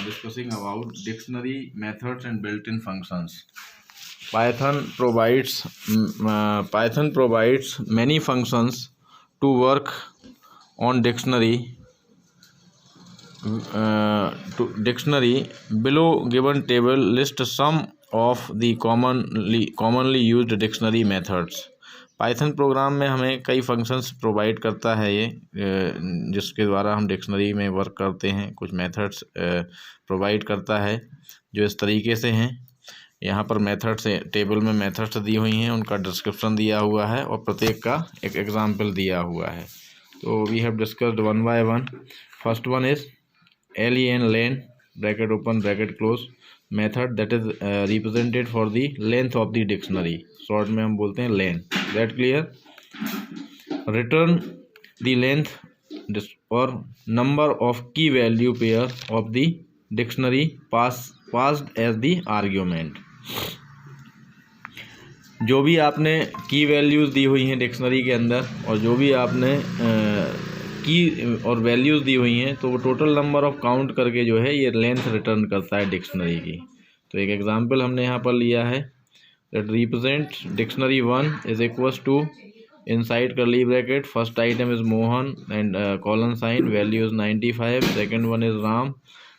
discussing about dictionary methods and built-in functions. Python provides many functions to work on dictionary. Below given table lists some of the commonly used dictionary methods. Python programme में हमें कई functions provide करता है ये जिसके द्वारा हम dictionary में वर्क करते हैं। कुछ मेथड्स प्रोवाइड करता है जो इस तरीके से हैं। यहाँ पर मेथड्स टेबल में मेथड्स दी हुई हैं, उनका डिस्क्रिप्शन दिया हुआ है और प्रत्येक का एक एग्जाम्पल दिया हुआ है। तो we have discussed one by one. First one is len bracket open bracket close method that is represented for the length of the dictionary. Short में हम बोलते हैं len. That clear? Return the length और number of key value pair of the dictionary passed as the argument. जो भी आपने की values दी हुई हैं डिक्शनरी के अंदर और जो भी आपने की और वैल्यूज़ दी हुई हैं तो वो टोटल नंबर ऑफ काउंट करके जो है ये लेंथ रिटर्न करता है डिक्शनरी की। तो एक एग्जांपल हमने यहाँ पर लिया है that represent dictionary 1 is equals to inside curly bracket first item is Mohan and colon sign value is 95, second one is Ram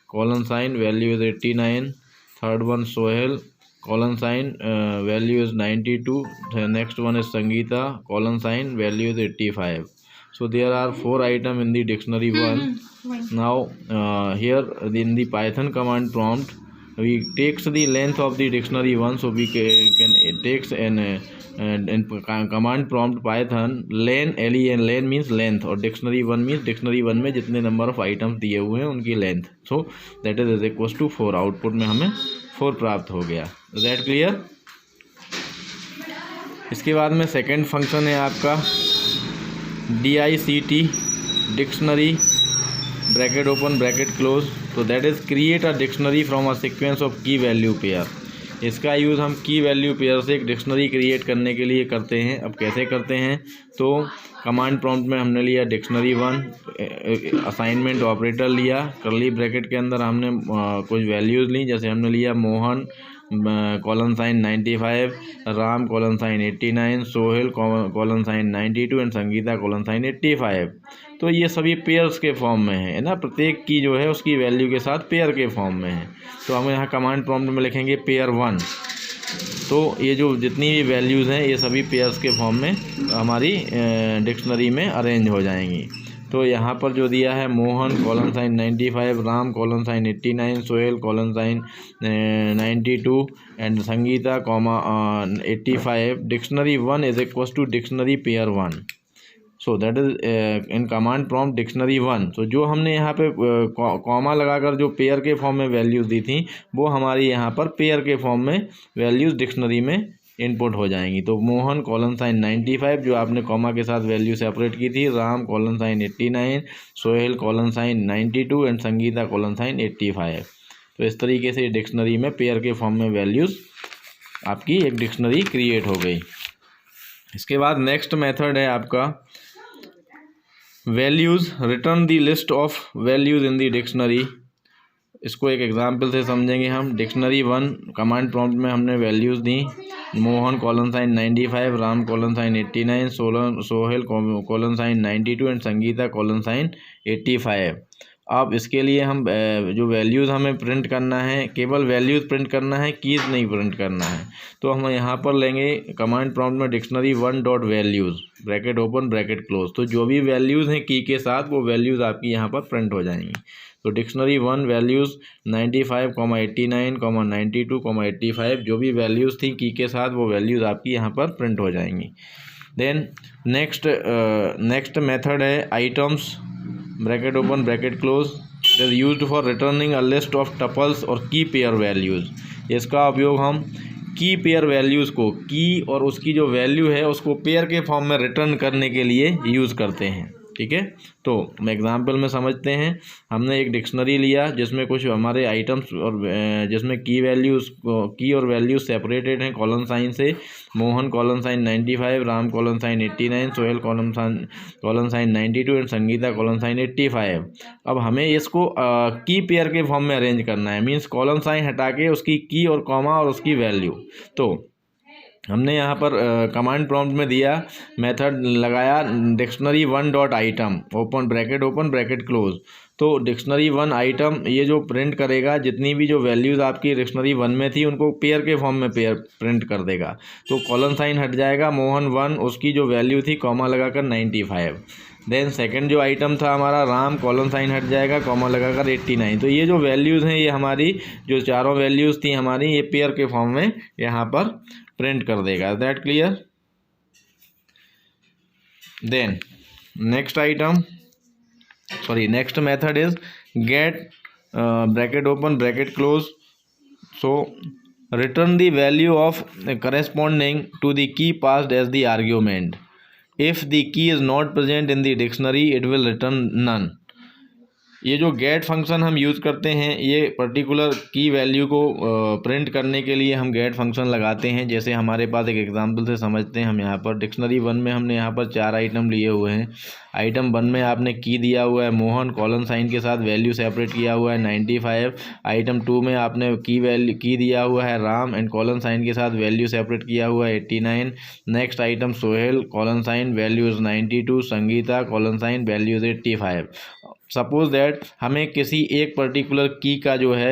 colon sign value is 89, third one Sohel colon sign value is 92, next one is Sangeeta colon sign value is 85. So there are 4 items in the dictionary 1. Now here in the Python command prompt we takes the length of the dictionary 1. So we can it takes an command prompt Python len len means length और dictionary 1 means dictionary 1 में जितने number of items दिए हुए हैं उनकी length. So that is equals to 4. Output में हमें 4 प्राप्त हो गया। Is that clear? इसके बाद में सेकेंड फंक्शन है आपका DICT dictionary bracket open bracket close. तो that is create a dictionary from a sequence of key value pair. इसका यूज़ हम की वैल्यू पेयर से एक डिक्शनरी क्रिएट करने के लिए करते हैं। अब कैसे करते हैं? तो कमांड प्रॉम्प्ट में हमने लिया डिक्शनरी 1, असाइनमेंट ऑपरेटर लिया, कर्ली ब्रैकेट के अंदर हमने कुछ वैल्यूज़ ली, जैसे हमने लिया Mohan colon sign 95, Ram colon sign 89, Sohel colon sign 92 and Sangeeta colon sign 85। तो ये सभी पेयर्स के फॉर्म में है ना, प्रत्येक की जो है उसकी वैल्यू के साथ पेयर के फॉर्म में है। तो हम यहाँ कमांड प्रॉम्प्ट में लिखेंगे पेयर 1। तो ये जो जितनी भी वैल्यूज़ हैं ये सभी पेयर्स के फॉर्म में हमारी डिक्शनरी में अरेंज हो जाएंगी। तो यहाँ पर जो दिया है Mohan colon sign 95, Ram colon sign 89, Sohel colon sign 92 and Sangeeta 85। Dictionary 1 is equals to dictionary pair 1। So that is in command prompt dictionary 1। तो जो हमने यहाँ पे कॉमा लगाकर जो पेयर के फॉर्म में वैल्यूज़ दी थी वो हमारी यहाँ पर पेयर के फॉर्म में वैल्यूज़ डिक्शनरी में इनपुट हो जाएंगी। तो मोहन कॉलन साइन 95 जो आपने कॉमा के साथ वैल्यू सेपरेट की थी, Ram colon sign 89, Sohel colon sign 92 and Sangeeta colon sign 85। तो इस तरीके से डिक्शनरी में पेयर के फॉर्म में वैल्यूज़ आपकी एक डिक्शनरी क्रिएट हो गई। इसके बाद नेक्स्ट मेथड है आपका values return the list of values in the dictionary. इसको एक एग्जांपल से समझेंगे हम। डिक्शनरी 1 कमांड प्रॉम्प्ट में हमने वैल्यूज़ दी, Mohan colon sign 95, Ram colon sign 89, Sohel colon sign 92 and Sangeeta colon sign 85। अब इसके लिए हम जो वैल्यूज़ हमें प्रिंट करना है, केवल वैल्यूज़ प्रिंट करना है, कीज़ नहीं प्रिंट करना है। तो हम यहाँ पर लेंगे कमांड प्रॉम्प्ट में dictionary 1 dot values bracket open bracket close. तो जो भी वैल्यूज़ हैं की के साथ वो वैल्यूज़ आपकी यहाँ पर प्रिंट हो जाएंगी। तो डिक्शनरी 1 वैल्यूज़ 95, 89, 92, 85 जो भी वैल्यूज़ थी की के साथ वो वैल्यूज़ आपकी यहाँ पर प्रिंट हो जाएंगी। देन नेक्स्ट मेथड है items bracket open bracket close. It is used for returning a list of tuples और की पेयर वैल्यूज़। इसका उपयोग हम की पेयर वैल्यूज़ को, की और उसकी जो वैल्यू है उसको पेयर के फॉर्म में रिटर्न करने के लिए यूज़ करते हैं। ठीक है। तो हम एग्जाम्पल में समझते हैं। हमने एक डिक्शनरी लिया जिसमें कुछ हमारे आइटम्स और जिसमें की और वैल्यूज सेपरेटेड हैं कॉलन साइन से। Mohan colon sign 95, Ram colon sign 89, Sohel colon sign 92 and Sangeeta colon sign 85। अब हमें इसको की पेयर के फॉर्म में अरेंज करना है, मीन्स कॉलन साइन हटा के उसकी की और कॉमा और उसकी वैल्यू। तो हमने यहाँ पर कमांड प्रॉम्प्ट में दिया, मेथड लगाया dictionary one dot item open bracket close. तो डिक्शनरी वन आइटम ये जो प्रिंट करेगा जितनी भी जो वैल्यूज़ आपकी डिक्शनरी वन में थी उनको पेयर के फॉर्म में पेयर प्रिंट कर देगा। तो कॉलन साइन हट जाएगा, मोहन 1 उसकी जो वैल्यू थी कॉमा लगाकर 95। देन सेकंड जो आइटम था हमारा राम, कॉलन साइन हट जाएगा, कॉमा लगाकर 89। तो ये जो वैल्यूज़ हैं ये हमारी जो चारों वैल्यूज़ थी हमारी ये पेयर के फॉर्म में यहाँ पर प्रिंट कर देगा। That clear. Then next method is get bracket open bracket close. So return the value of corresponding to the key passed as the argument. If the key is not present in the dictionary it will return none. ये जो gate function हम use करते हैं ये particular की value को print करने के लिए हम गेट फंक्शन लगाते हैं। जैसे हमारे पास एक एग्जांपल से समझते हैं। हम यहाँ पर डिक्शनरी वन में हमने यहाँ पर 4 आइटम लिए हुए हैं। आइटम वन में आपने की दिया हुआ है मोहन, कॉलन साइन के साथ वैल्यू सेपरेट किया हुआ है 95। आइटम टू में आपने की दिया हुआ है राम एंड कॉलन साइन के साथ वैल्यू सेपरेट किया हुआ है 89। Next item Sohel, colon sign values 92, Sangeeta colon sign values 85। Suppose that हमें किसी एक पर्टिकुलर की का जो है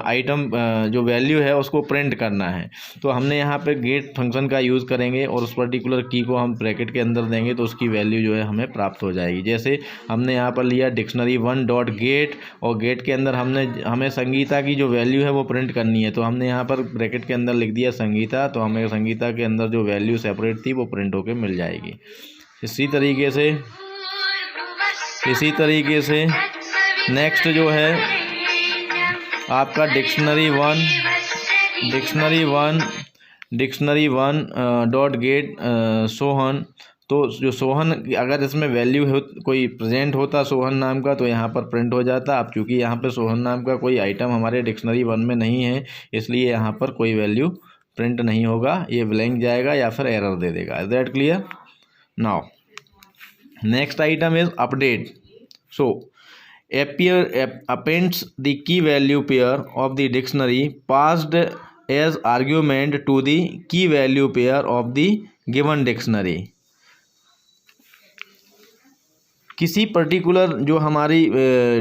आइटम जो वैल्यू है उसको प्रिंट करना है। तो हमने यहाँ पे गेट फंक्शन का यूज़ करेंगे और उस पर्टिकुलर की को हम ब्रैकेट के अंदर देंगे तो उसकी वैल्यू जो है हमें प्राप्त हो जाएगी। जैसे हमने यहाँ पर लिया डिक्शनरी वन डॉट गेट और गेट के अंदर हमें संगीता की जो वैल्यू है वो प्रिंट करनी है। तो हमने यहाँ पर ब्रैकेट के अंदर लिख दिया संगीता, तो हमें संगीता के अंदर जो वैल्यू सेपरेट थी वो प्रिंट होकर मिल जाएगी। इसी तरीके से नेक्स्ट जो है आपका dictionary one dot gate Sohan. तो जो सोहन अगर इसमें वैल्यू कोई प्रेजेंट होता सोहन नाम का तो यहाँ पर प्रिंट हो जाता। अब चूँकि यहाँ पर सोहन नाम का कोई आइटम हमारे डिक्शनरी वन में नहीं है इसलिए यहाँ पर कोई वैल्यू प्रिंट नहीं होगा, ये ब्लैंक जाएगा या फिर एरर दे देगा। Is that clear? Now next item is update. So appends the key value pair of the dictionary passed as argument to the key value pair of the given dictionary. किसी particular जो हमारी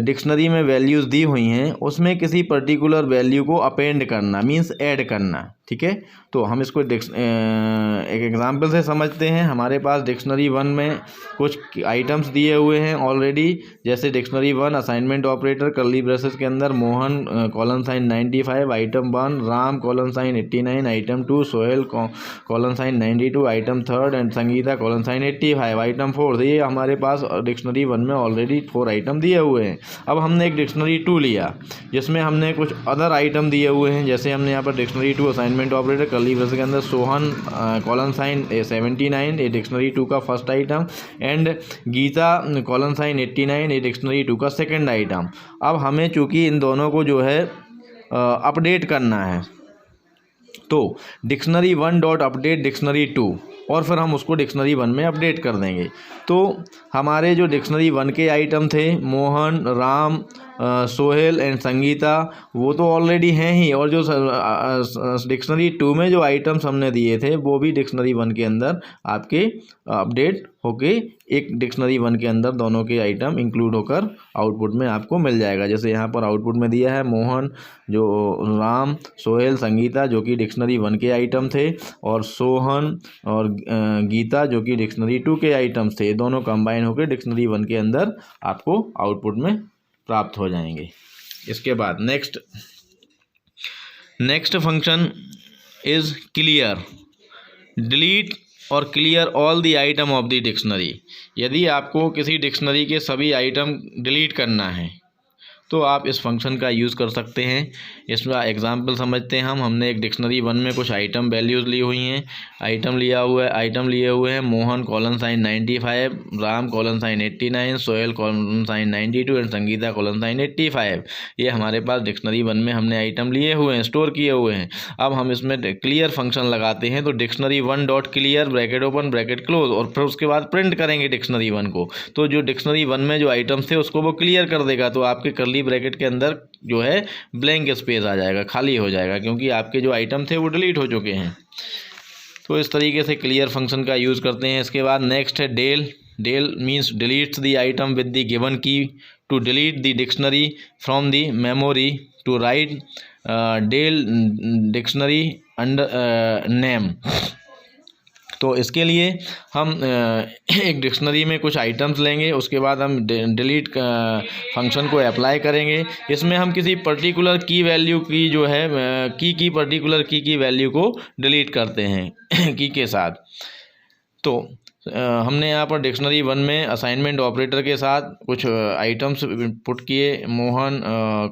dictionary में values दी हुई हैं उसमें किसी particular value को append करना मींस ऐड करना, ठीक है। तो हम इसको एक एग्जांपल से समझते हैं। हमारे पास डिक्शनरी वन में कुछ आइटम्स दिए हुए हैं ऑलरेडी। जैसे dictionary one assignment operator curly braces के अंदर Mohan colon sign 95, item 1 Ram colon sign 89, item 2 Sohel colon sign 92, item 3 and Sangeeta colon sign 85, item 4। ये हमारे पास डिक्शनरी वन में ऑलरेडी 4 आइटम दिए हुए हैं। अब हमने एक डिक्शनरी 2 लिया जिसमें हमने कुछ अदर आइटम दिए हुए हैं। जैसे हमने यहाँ पर dictionary 2 assignment operator curly braces के अंदर सोहन कॉलन साइन 79, ये डिक्शनरी 2 का first item, and Gita colon sign 89, ये डिक्शनरी 2 का सेकंड आइटम। अब हमें चूँकि इन दोनों को जो है अपडेट करना है तो dictionary one dot update dictionary 2 और फिर हम उसको डिक्शनरी वन में अपडेट कर देंगे। तो हमारे जो डिक्शनरी वन के आइटम थे मोहन, राम, सोहेल एंड संगीता वो तो ऑलरेडी हैं ही, और जो डिक्शनरी 2 में जो आइटम्स हमने दिए थे वो भी डिक्शनरी वन के अंदर आपके अपडेट होके एक डिक्शनरी वन के अंदर दोनों के आइटम इंक्लूड होकर आउटपुट में आपको मिल जाएगा। जैसे यहाँ पर आउटपुट में दिया है मोहन, जो राम, सोहेल, संगीता जो कि डिक्शनरी वन के आइटम थे, और सोहन और गीता जो कि डिक्शनरी 2 के आइटम्स थे। दोनों कंबाइन होकर डिक्शनरी वन के अंदर आपको आउटपुट में प्राप्त हो जाएंगे। इसके बाद next function is clear. Delete और clear all the item of the dictionary. यदि आपको किसी डिक्शनरी के सभी आइटम डिलीट करना है तो आप इस फंक्शन का यूज़ कर सकते हैं। इसमें एग्जांपल समझते हैं हमने एक डिक्शनरी 1 में कुछ आइटम वैल्यूज़ ली हुई हैं। आइटम लिए हुए हैं Mohan colon sign 95, Ram colon sign 89, Sohel colon sign 92 and Sangeeta colon sign 85। ये हमारे पास डिक्शनरी 1 में हमने आइटम लिए हुए हैं, स्टोर किए हुए हैं। अब हम इसमें क्लियर फंक्शन लगाते हैं, तो dictionary 1 dot clear bracket open bracket close, और फिर उसके बाद प्रिंट करेंगे डिक्शनरी 1 को। तो जो डिक्शनरी 1 में जो आइटम्स थे उसको वो क्लियर कर देगा, तो आपके कर्ली ब्रैकेट के अंदर जो है ब्लैंक स्पेस आ जाएगा, खाली हो जाएगा, क्योंकि आपके जो आइटम थे वो डिलीट हो चुके हैं। तो इस तरीके से क्लियर फंक्शन का यूज़ करते हैं। इसके बाद नेक्स्ट है del. Del means deletes the item with the given key to delete the dictionary from the memory to write del dictionary under name. तो इसके लिए हम एक डिक्शनरी में कुछ आइटम्स लेंगे, उसके बाद हम डिलीट फंक्शन को अप्लाई करेंगे। इसमें हम किसी पर्टिकुलर की वैल्यू की जो है पर्टिकुलर की वैल्यू को डिलीट करते हैं की के साथ। तो हमने यहाँ पर डिक्शनरी 1 में असाइनमेंट ऑपरेटर के साथ कुछ आइटम्स पुट किए। Mohan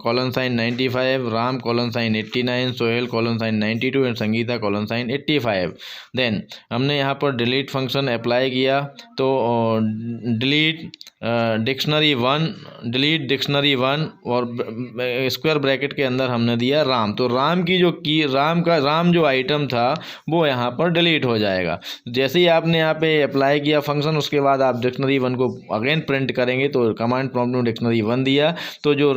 colon sign 95, Ram colon sign 89, Sohel colon sign 92 and Sangeeta colon sign 85। Then हमने यहाँ पर डिलीट फंक्शन अप्लाई किया, तो डिलीट डिक्शनरी 1 और स्क्वायर ब्रैकेट के अंदर हमने दिया राम। तो राम की जो राम जो आइटम था वो यहाँ पर डिलीट हो जाएगा। जैसे ही आपने यहाँ पे अप्लाई किया फंक्शन, उसके बाद आप डिक्शनरी 1 को अगेन प्रिंट करेंगे। तो कमांड प्रॉम्प्ट में डिक्शनरी 1 दिया, तो जो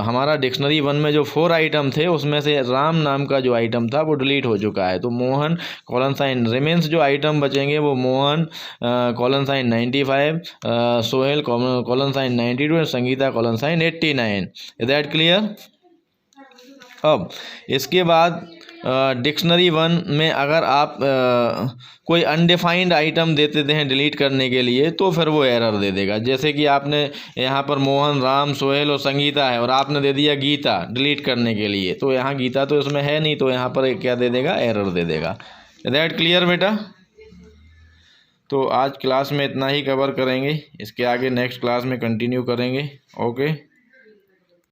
हमारा डिक्शनरी 1 में जो 4 आइटम थे उसमें से राम नाम का जो आइटम था वो डिलीट हो चुका है। तो मोहन कॉलन साइन रिमेंस जो आइटम बचेंगे वो Mohan colon sign 95, Sohel colon sign 92 and Sangeeta colon sign 89। Is that clear? अब इसके बाद डिक्शनरी 1 में अगर आप कोई अनडिफाइंड आइटम देते हैं डिलीट करने के लिए, तो फिर वो एरर दे देगा। जैसे कि आपने यहाँ पर मोहन, राम, सोहेल और संगीता है, और आपने दे दिया गीता डिलीट करने के लिए, तो यहाँ गीता तो इसमें है नहीं, तो यहाँ पर क्या दे देगा? एरर दे देगा। इज दैट क्लियर बेटा? तो आज क्लास में इतना ही कवर करेंगे, इसके आगे नेक्स्ट क्लास में कंटिन्यू करेंगे। ओके।